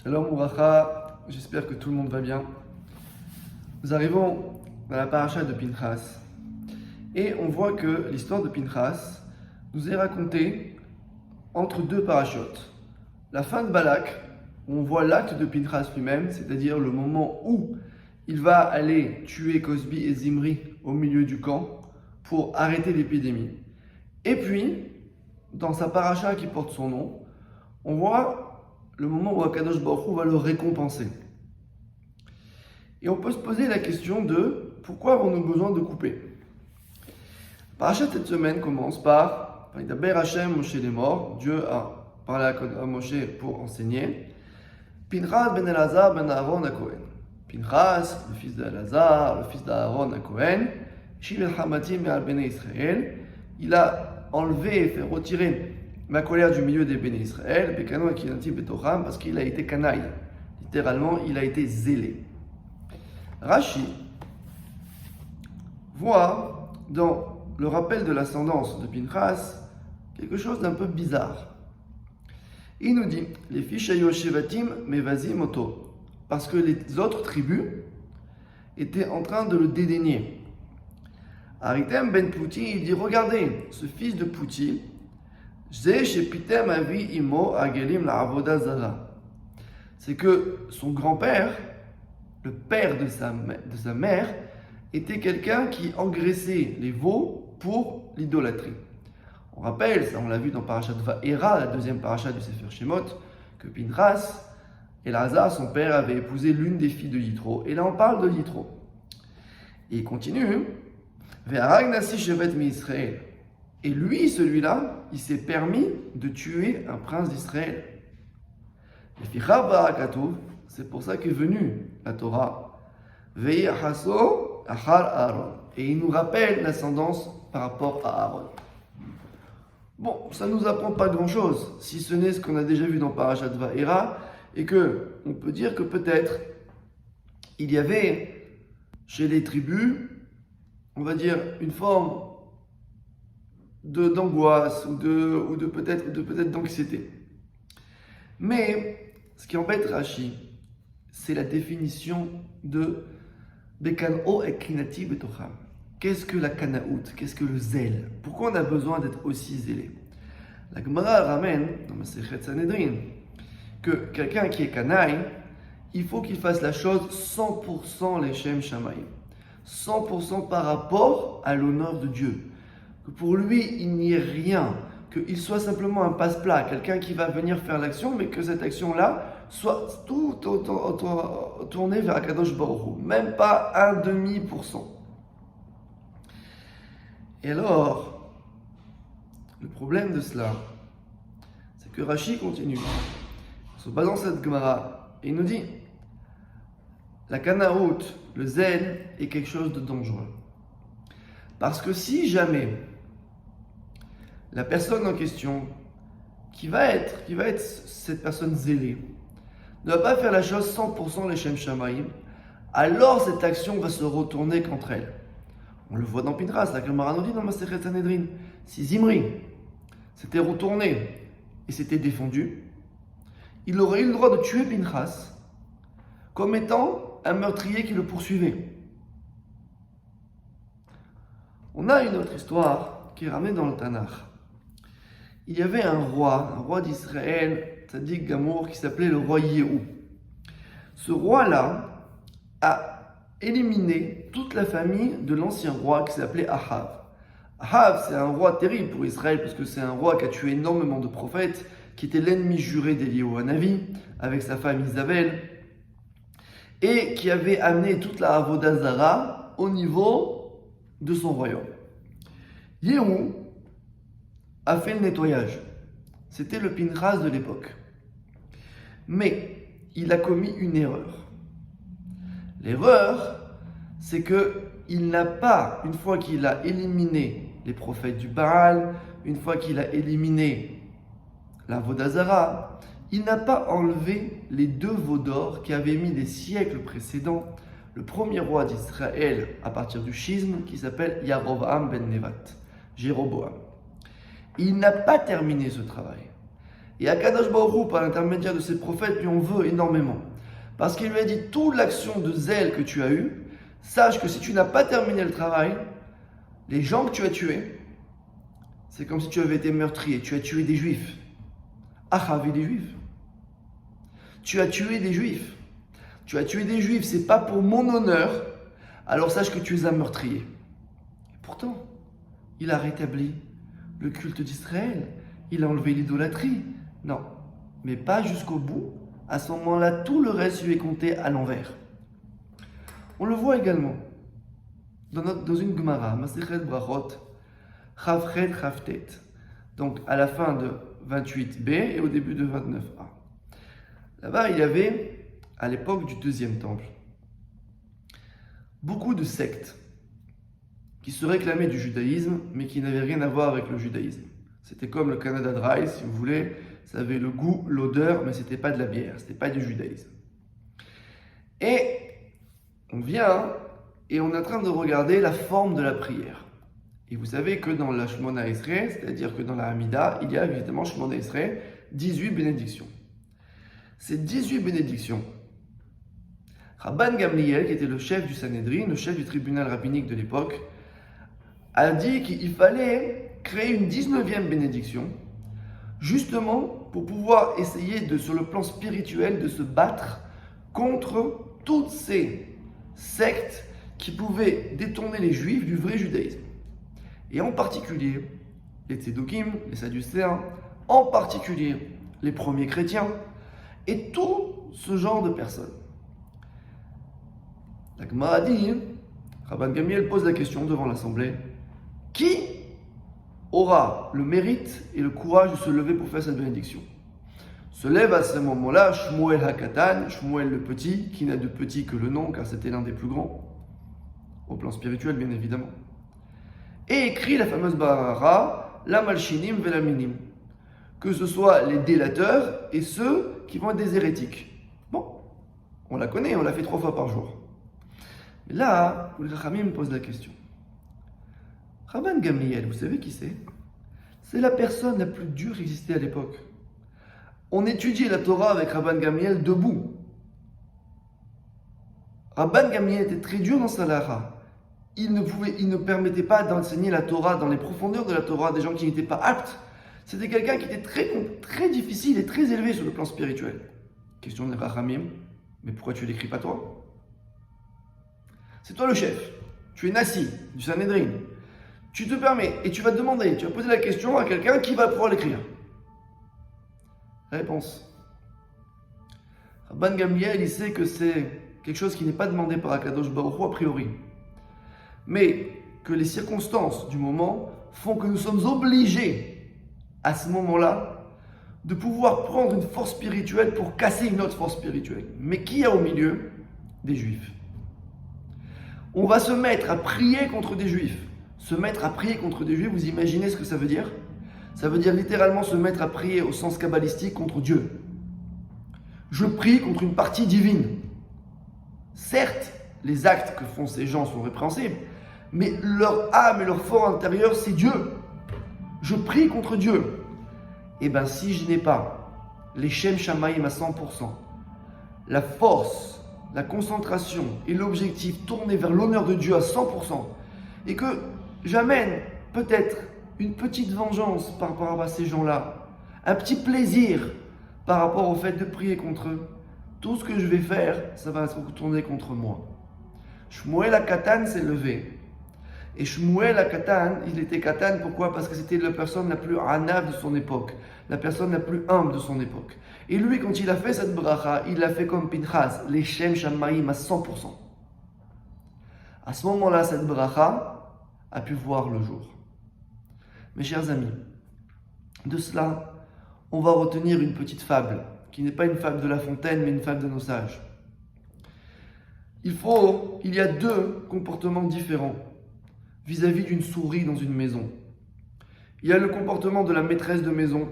Shalom Ouracha, j'espère que tout le monde va bien. Nous arrivons dans la paracha de Pinchas et on voit que l'histoire de Pinchas nous est racontée entre deux parachutes. La fin de Balak, où on voit l'acte de Pinchas lui-même, c'est-à-dire le moment où il va aller tuer Cosbi et Zimri au milieu du camp pour arrêter l'épidémie. Et puis, dans sa paracha qui porte son nom, on voit le moment où Akadosh Baruch Hu va le récompenser. Et on peut se poser la question de pourquoi avons-nous besoin de couper? La paracha cette semaine commence par Vayidaber Hashem Moshe les morts. Dieu a parlé à Moshe pour enseigner. Pinchas ben Elazar ben Aaron à Cohen. Pinchas, le fils d'Elazar, le fils d'Aaron à Cohen, Shil el Hamatim et al Bnei Israël, il a enlevé et fait retirer ma colère du milieu des béné Israël, parce qu'il a été canaille. Littéralement, il a été zélé. Rashi voit dans le rappel de l'ascendance de Pinchas quelque chose d'un peu bizarre. Il nous dit, les fiches Ayoshevatim mevazim oto, parce que les autres tribus étaient en train de le dédaigner. Aritem ben Pouti, il dit, regardez, ce fils de Pouti, c'est que son grand-père, le père de sa mère, était quelqu'un qui engraissait les veaux pour l'idolâtrie. On rappelle, ça on l'a vu dans Parashat Va'era, la deuxième paracha du Sefer Shemot, que Pinchas, Elazar, son père, avait épousé l'une des filles de Yitro. Et là on parle de Yitro. Et il continue, Ve'arag nasi shevet mi-Israël. Et lui, celui-là, il s'est permis de tuer un prince d'Israël. C'est pour ça qu'est venue la Torah. Et il nous rappelle l'ascendance par rapport à Aaron. Bon, ça ne nous apprend pas grand-chose, si ce n'est ce qu'on a déjà vu dans Parashat Va'era, et que on peut dire que peut-être il y avait chez les tribus, on va dire, une forme d'angoisse ou de peut-être d'anxiété. Mais ce qui embête Rashi, c'est la définition de Bekan'o et Kinati Betocham. Qu'est-ce que la Kanaout? Qu'est-ce que le zèle? Pourquoi on a besoin d'être aussi zélé? La Gemara ramène dans Masechet Sanhedrin que quelqu'un qui est canaille, il faut qu'il fasse la chose 100% Leshem Shamayim, 100% par rapport à l'honneur de Dieu. Que pour lui, il n'y ait rien, qu'il soit simplement un passe-plat, quelqu'un qui va venir faire l'action, mais que cette action-là soit tout tournée vers Akadosh Baruch Hu, même pas 0,5%. Et alors, le problème de cela, c'est que Rashi continue, en se basant sur cette Gemara, et il nous dit, la Kanaout, le zèle, est quelque chose de dangereux. Parce que si jamais la personne en question, qui va être cette personne zélée, ne va pas faire la chose 100% Leshem Shamayim, alors cette action va se retourner contre elle. On le voit dans Pinchas, la Gemara nous dit dans Masechet Sanhedrin, si Zimri s'était retourné et s'était défendu, il aurait eu le droit de tuer Pinchas comme étant un meurtrier qui le poursuivait. On a une autre histoire qui est ramenée dans le Tanakh. Il y avait un roi d'Israël, Tzadik Gamour, qui s'appelait le roi Yehou. Ce roi-là a éliminé toute la famille de l'ancien roi qui s'appelait Ahav. Ahav, c'est un roi terrible pour Israël, parce que c'est un roi qui a tué énormément de prophètes, qui était l'ennemi juré d'Eliyahu Hanavi, avec sa femme Isabelle, et qui avait amené toute la Avodah Zara au niveau de son royaume. Yehou a fait le nettoyage. C'était le Pinchas de l'époque. Mais il a commis une erreur. L'erreur, c'est que il n'a pas, une fois qu'il a éliminé les prophètes du Baal, une fois qu'il a éliminé la Avodah Zara, il n'a pas enlevé les 2 veaux d'or qui avaient mis des siècles précédents le premier roi d'Israël à partir du schisme qui s'appelle Yarovam ben Nevat, Jéroboam. Il n'a pas terminé ce travail. Et Akadosh Baruch Hu, par l'intermédiaire de ses prophètes, lui en veut énormément. Parce qu'il lui a dit, toute l'action de zèle que tu as eue, sache que si tu n'as pas terminé le travail, les gens que tu as tués, c'est comme si tu avais été meurtrier. Tu as tué des juifs. Achavé des juifs. Tu as tué des juifs. Tu as tué des juifs, c'est pas pour mon honneur, alors sache que tu les as meurtriers. Et pourtant, il a rétabli le culte d'Israël. Il a enlevé l'idolâtrie. Non, mais pas jusqu'au bout. À ce moment-là, tout le reste lui est compté à l'envers. On le voit également dans une Gemara, Masechet Brachot, Chavchet Chavtet. Donc à la fin de 28b et au début de 29a. Là-bas, il y avait, à l'époque du deuxième temple, beaucoup de sectes qui se réclamaient du judaïsme, mais qui n'avaient rien à voir avec le judaïsme. C'était comme le Canada Dry, si vous voulez, ça avait le goût, l'odeur, mais c'était pas de la bière, c'était pas du judaïsme. Et on vient et on est en train de regarder la forme de la prière. Et vous savez que dans la Shemona Esrei, c'est-à-dire que dans la Hamida, il y a évidemment Shemona Esrei, 18 bénédictions. Ces 18 bénédictions, Rabban Gamliel, qui était le chef du Sanhédrin, le chef du tribunal rabbinique de l'époque, a dit qu'il fallait créer une 19e bénédiction, justement pour pouvoir essayer, sur le plan spirituel, de se battre contre toutes ces sectes qui pouvaient détourner les juifs du vrai judaïsme. Et en particulier, les Tzedokim, les Sadducéens, en particulier les premiers chrétiens, et tout ce genre de personnes. La Gemara dit, Rabban Gamliel pose la question devant l'assemblée, qui aura le mérite et le courage de se lever pour faire cette bénédiction? Se lève à ce moment-là Shmuel Hakatan, Shmuel le petit, qui n'a de petit que le nom, car c'était l'un des plus grands, au plan spirituel bien évidemment, et écrit la fameuse Barara, la Malchinim Velaminim, que ce soit les délateurs et ceux qui vont être des hérétiques. Bon, on la connaît, on l'a fait 3 fois par jour. Mais là, les Chachamim me posent la question. Rabban Gamliel, vous savez qui c'est? C'est la personne la plus dure qui existait à l'époque. On étudiait la Torah avec Rabban Gamliel debout. Rabban Gamliel était très dur dans sa lara. Il ne permettait pas d'enseigner la Torah dans les profondeurs de la Torah à des gens qui n'étaient pas aptes. C'était quelqu'un qui était très difficile et très élevé sur le plan spirituel. Question de Rachamim, mais pourquoi tu l'écris pas toi? C'est toi le chef. Tu es Nassi du Sanhédrin. Tu te permets et tu vas demander, tu vas poser la question à quelqu'un qui va pouvoir l'écrire. Réponse. Rabban Gamliel, il sait que c'est quelque chose qui n'est pas demandé par Akadosh Baruch Hu a priori. Mais que les circonstances du moment font que nous sommes obligés, à ce moment-là, de pouvoir prendre une force spirituelle pour casser une autre force spirituelle. Mais qui a au milieu? Des juifs. On va se mettre à prier contre des juifs. Se mettre à prier contre des juifs, vous imaginez ce que ça veut dire? Ça veut dire littéralement se mettre à prier au sens kabbalistique contre Dieu. Je prie contre une partie divine. Certes, les actes que font ces gens sont répréhensibles, mais leur âme et leur fort intérieur, c'est Dieu. Je prie contre Dieu. Et bien, si je n'ai pas les Shem Shamayim à 100%, la force, la concentration et l'objectif tournés vers l'honneur de Dieu à 100%, et que j'amène peut-être une petite vengeance par rapport à ces gens-là, un petit plaisir par rapport au fait de prier contre eux, tout ce que je vais faire, ça va se retourner contre moi. Shmuel HaKatan s'est levé. Et Shmuel HaKatan, il était Katan, pourquoi? Parce que c'était la personne la plus anav de son époque, la personne la plus humble de son époque. Et lui, quand il a fait cette bracha, il l'a fait comme Pinchas, les Shem Shamayim à 100%. À ce moment-là, cette bracha a pu voir le jour. Mes chers amis, de cela, on va retenir une petite fable, qui n'est pas une fable de La Fontaine, mais une fable de nos sages. Il y a 2 comportements différents vis-à-vis d'une souris dans une maison. Il y a le comportement de la maîtresse de maison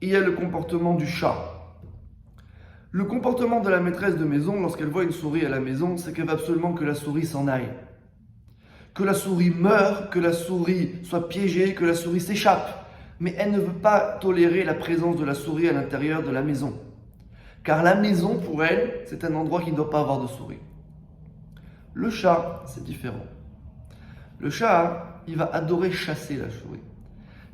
et il y a le comportement du chat. Le comportement de la maîtresse de maison, lorsqu'elle voit une souris à la maison, c'est qu'elle veut absolument que la souris s'en aille. Que la souris meure, que la souris soit piégée, que la souris s'échappe. mais elle ne veut pas tolérer la présence de la souris à l'intérieur de la maison. Car la maison, pour elle, c'est un endroit qui ne doit pas avoir de souris. Le chat, c'est différent. Le chat, il va adorer chasser la souris.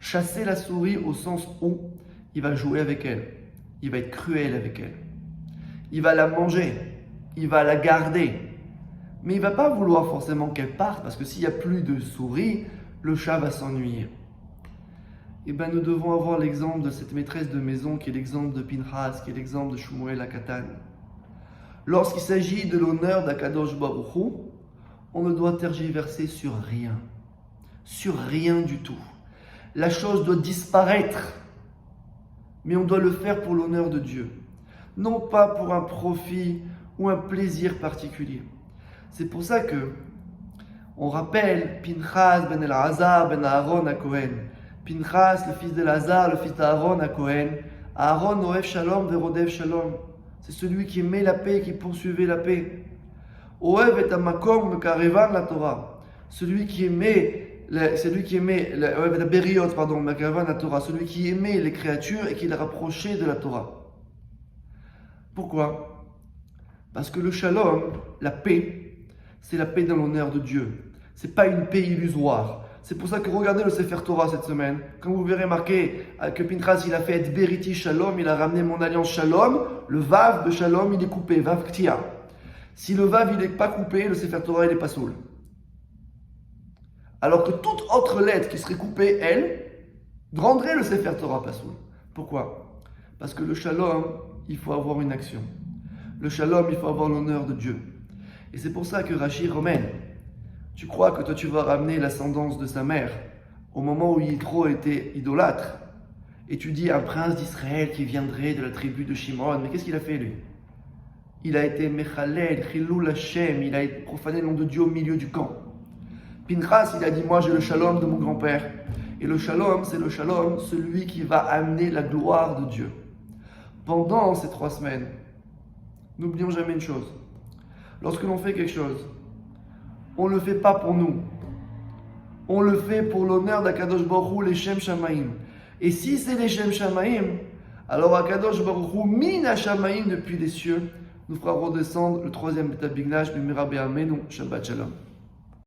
Chasser la souris au sens où il va jouer avec elle. Il va être cruel avec elle. Il va la manger. Il va la garder. Mais il ne va pas vouloir forcément qu'elle parte, parce que s'il n'y a plus de souris, le chat va s'ennuyer. Eh bien, nous devons avoir l'exemple de cette maîtresse de maison qui est l'exemple de Pinchas, qui est l'exemple de Shmuel à Katan. Lorsqu'il s'agit de l'honneur d'Akadosh Baruch Hu, on ne doit tergiverser sur rien du tout. La chose doit disparaître, mais on doit le faire pour l'honneur de Dieu, non pas pour un profit ou un plaisir particulier. C'est pour ça que on rappelle Pinchas ben Elazar ben Aaron à Cohen. Pinchas, le fils d'Elazar, le fils d'Aaron à Cohen. Aaron Oev Shalom verodev Shalom. C'est celui qui aimait la paix et qui poursuivait la paix. Oev et Amakom Mekarevan la Torah. Celui qui aimait la Beriot, pardon, Mekarevan la Torah. Celui qui aimait les créatures et qui les rapprochait de la Torah. Pourquoi? Parce que le Shalom, la paix, c'est la paix dans l'honneur de Dieu. C'est pas une paix illusoire. C'est pour ça que regardez le Sefer Torah cette semaine. Quand vous verrez marqué que Pinchas il a fait Et Beriti Shalom, il a ramené mon alliance Shalom, le Vav de Shalom il est coupé, Vav Ktia. Si le Vav il n'est pas coupé, le Sefer Torah il n'est pas soul. Alors que toute autre lettre qui serait coupée, elle, rendrait le Sefer Torah pas soul. Pourquoi? Parce que le Shalom, il faut avoir une action. Le Shalom, il faut avoir l'honneur de Dieu. Et c'est pour ça que Rashi ramène. Tu crois que toi tu vas ramener l'ascendance de sa mère au moment où Yitro était idolâtre et tu dis un prince d'Israël qui viendrait de la tribu de Shimon, mais qu'est-ce qu'il a fait lui? Il a été Mechalel, Chilul Hashem, il a profané le nom de Dieu au milieu du camp. Pinchas, il a dit moi j'ai le shalom de mon grand-père et le shalom c'est le shalom, celui qui va amener la gloire de Dieu. Pendant ces 3 semaines, n'oublions jamais une chose, lorsque l'on fait quelque chose, on ne le fait pas pour nous. On le fait pour l'honneur d'Akadosh Baruch Hu, les Shem Shamaim. Et si c'est les Shem Shamaim, alors Akadosh Baruch Hu, Mina Shamaim depuis les cieux, nous fera redescendre le 3e Beth Amikdash, Bimera Be'amenu, Shabbat Shalom.